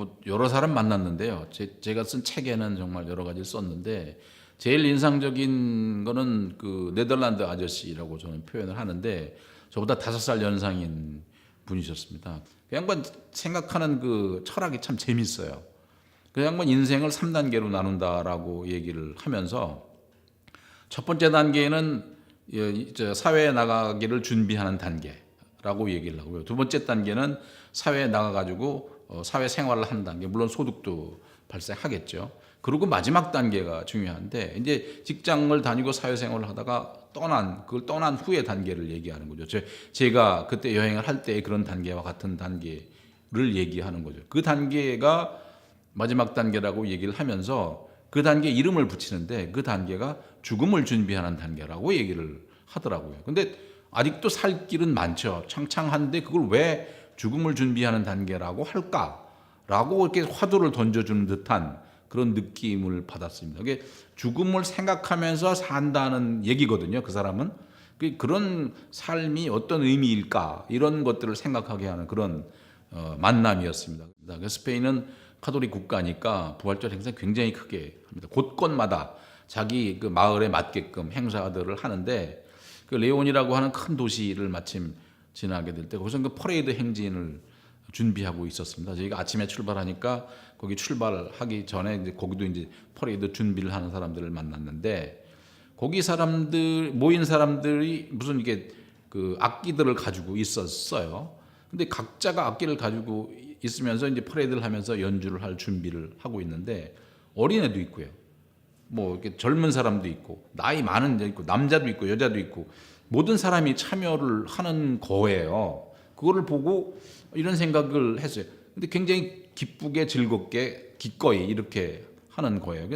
뭐 여러 사람 만났는데요. 제가 쓴 책에는 정말 여러 가지를 썼는데 제일 인상적인 거는 그 네덜란드 아저씨라고 저는 표현을 하는데 저보다 5살 연상인 분이셨습니다. 그 양반 생각하는 그 철학이 참 재밌어요. 그 양반 인생을 3단계로 나눈다라고 얘기를 하면서 첫 번째 단계는 사회에 나가기를 준비하는 단계라고 얘기를 하고요. 두 번째 단계는 사회에 나가가지고 사회 생활을 하는 단계, 물론 소득도 발생하겠죠. 그리고 마지막 단계가 중요한데 이제 직장을 다니고 사회생활을 하다가 그걸 떠난 후의 단계를 얘기하는 거죠. 제가 그때 여행을 할 때의 그런 단계와 같은 단계를 얘기하는 거죠. 그 단계가 마지막 단계라고 얘기를 하면서 그 단계 이름을 붙이는데 그 단계가 죽음을 준비하는 단계라고 얘기를 하더라고요. 근데 아직도 살 길은 많죠. 창창한데 그걸 왜 죽음을 준비하는 단계라고 할까라고 이렇게 화두를 던져주는 듯한 그런 느낌을 받았습니다. 이게 죽음을 생각하면서 산다는 얘기거든요. 그 사람은 그런 삶이 어떤 의미일까 이런 것들을 생각하게 하는 그런 만남이었습니다. 스페인은 카톨릭 국가니까 부활절 행사 굉장히 크게 합니다. 곳곳마다 자기 그 마을에 맞게끔 행사들을 하는데 그 레온이라고 하는 큰 도시를 마침 지나게 될 때 거기서 그 퍼레이드 행진을 준비하고 있었습니다. 저희가 아침에 출발하니까 거기 출발하기 전에 이제 거기도 이제 퍼레이드 준비를 하는 사람들을 만났는데 거기 모인 사람들이 무슨 이게 그 악기들을 가지고 있었어요. 근데 각자가 악기를 가지고 있으면서 이제 퍼레이드를 하면서 연주를 할 준비를 하고 있는데 어린애도 있고요. 뭐 이렇게 젊은 사람도 있고 나이 많은 데 있고 남자도 있고 여자도 있고 모든 사람이 참여를 하는 거예요. 그거를 보고 이런 생각을 했어요. 근데 굉장히 기쁘게 즐겁게 기꺼이 이렇게 하는 거예요.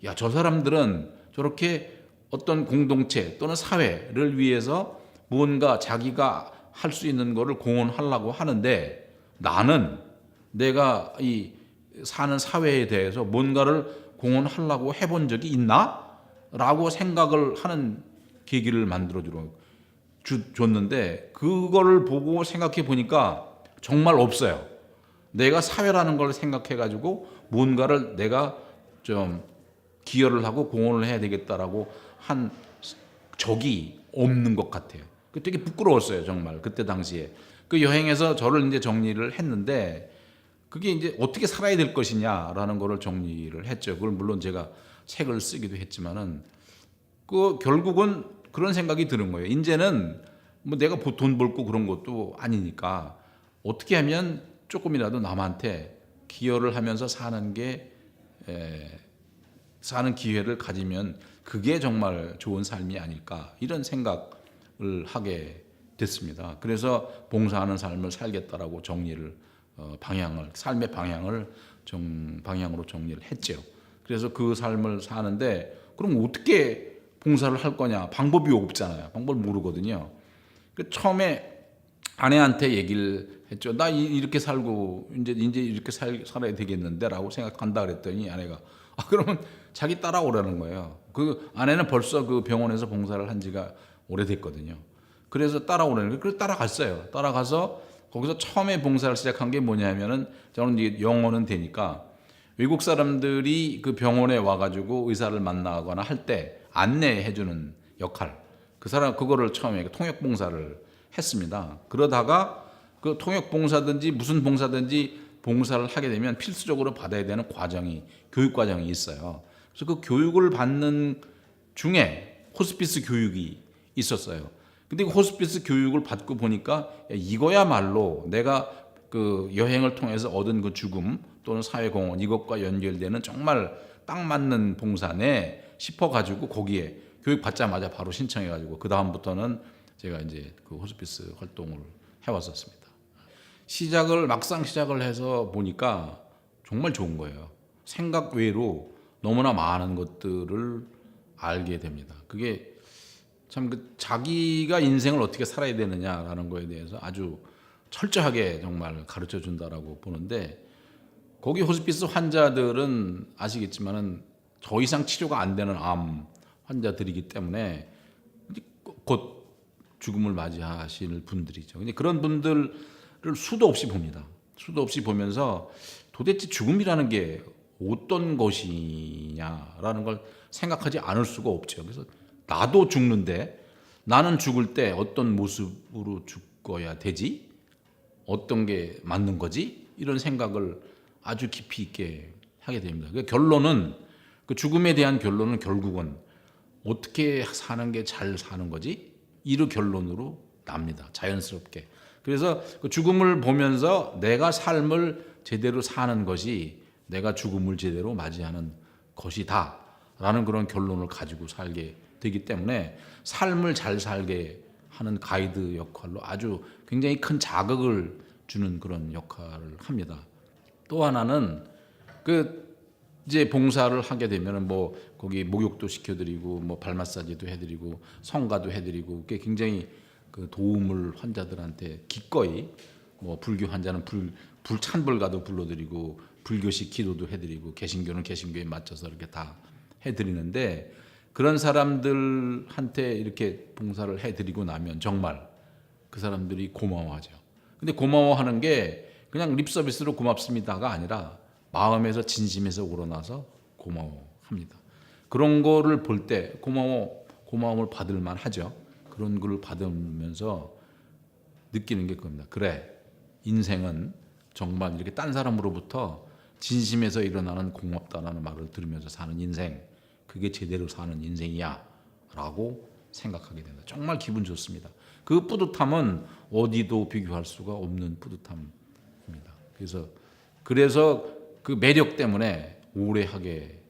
야, 저 사람들은 저렇게 어떤 공동체 또는 사회를 위해서 무언가 자기가 할 수 있는 거를 공헌하려고 하는데 나는 내가 이 사는 사회에 대해서 뭔가를 공헌하려고 해본 적이 있나? 라고 생각을 하는 계기를 만들어 줬는데 그거를 보고 생각해 보니까 정말 없어요. 내가 사회라는 걸 생각해 가지고 뭔가를 내가 좀 기여를 하고 공헌을 해야 되겠다라고 한 적이 없는 것 같아요. 되게 부끄러웠어요, 정말. 그때 당시에. 그 여행에서 저를 이제 정리를 했는데 그게 이제 어떻게 살아야 될 것이냐라는 거를 정리를 했죠. 그걸 물론 제가 책을 쓰기도 했지만은 그 결국은 그런 생각이 드는 거예요. 이제는 뭐 내가 돈 벌고 그런 것도 아니니까 어떻게 하면 조금이라도 남한테 기여를 하면서 사는 기회를 가지면 그게 정말 좋은 삶이 아닐까 이런 생각을 하게 됐습니다. 그래서 봉사하는 삶을 살겠다라고 삶의 방향으로 정리를 했죠. 그래서 그 삶을 사는데 그럼 어떻게 봉사를 할 거냐? 방법이 없잖아요. 방법을 모르거든요. 처음에 아내한테 얘기를 했죠. 나 이렇게 살고 이제 이렇게 살아야 되겠는데라고 생각한다 그랬더니 아내가 그러면 자기 따라오라는 거예요. 그 아내는 벌써 그 병원에서 봉사를 한 지가 오래됐거든요. 그래서 따라오라는 거예요. 그래서 따라갔어요. 따라가서 거기서 처음에 봉사를 시작한 게 뭐냐면은 저는 이제 영어는 되니까 외국 사람들이 그 병원에 와가지고 의사를 만나거나 할 때 안내해주는 역할. 그거를 처음에 통역 봉사를 했습니다. 그러다가 그 통역 봉사든지 무슨 봉사든지 봉사를 하게 되면 필수적으로 받아야 되는 교육 과정이 있어요. 그래서 그 교육을 받는 중에 호스피스 교육이 있었어요. 근데 그 호스피스 교육을 받고 보니까 이거야말로 내가 그 여행을 통해서 얻은 그 죽음 또는 사회공헌 이것과 연결되는 정말 딱 맞는 봉사네 싶어가지고 거기에 교육 받자마자 바로 신청해가지고 그 다음부터는 제가 이제 그 호스피스 활동을 해왔었습니다. 막상 시작을 해서 보니까 정말 좋은 거예요. 생각 외로 너무나 많은 것들을 알게 됩니다. 그게 참 자기가 인생을 어떻게 살아야 되느냐라는 거에 대해서 아주 철저하게 정말 가르쳐 준다라고 보는데 거기 호스피스 환자들은 아시겠지만은 더 이상 치료가 안 되는 암 환자들이기 때문에 곧 죽음을 맞이하실 분들이죠. 근데 그런 분들을 수도 없이 봅니다. 수도 없이 보면서 도대체 죽음이라는 게 어떤 것이냐라는 걸 생각하지 않을 수가 없죠. 그래서 나도 죽는데 나는 죽을 때 어떤 모습으로 죽어야 되지? 어떤 게 맞는 거지? 이런 생각을 아주 깊이 있게 하게 됩니다. 그 결론은 그 죽음에 대한 결론은 결국은 어떻게 사는 게 잘 사는 거지? 이런 결론으로 납니다. 자연스럽게. 그래서 그 죽음을 보면서 내가 삶을 제대로 사는 것이 내가 죽음을 제대로 맞이하는 것이다 라는 그런 결론을 가지고 살게 되기 때문에 삶을 잘 살게 하는 가이드 역할로 아주 굉장히 큰 자극을 주는 그런 역할을 합니다. 또 하나는 그 이제 봉사를 하게 되면은 뭐 거기 목욕도 시켜드리고 뭐 발 마사지도 해드리고 성가도 해드리고 그게 굉장히 그 도움을 환자들한테 기꺼이 뭐 불교 환자는 불찬불가도 불러드리고 불교식 기도도 해드리고 개신교는 개신교에 맞춰서 이렇게 다 해드리는데 그런 사람들한테 이렇게 봉사를 해드리고 나면 정말 그 사람들이 고마워하죠. 근데 고마워하는 게 그냥 립 서비스로 고맙습니다가 아니라 마음에서 진심에서 우러나서 고마워합니다. 그런 거를 볼 때 고마움을 받을 만하죠. 그런 걸 받으면서 느끼는 게 그겁니다. 그래, 인생은 정말 이렇게 딴 사람으로부터 진심에서 일어나는 고맙다라는 말을 들으면서 사는 인생, 그게 제대로 사는 인생이야 라고 생각하게 된다. 정말 기분 좋습니다. 그 뿌듯함은 어디도 비교할 수가 없는 뿌듯함입니다. 그래서 그 매력 때문에 오래 하게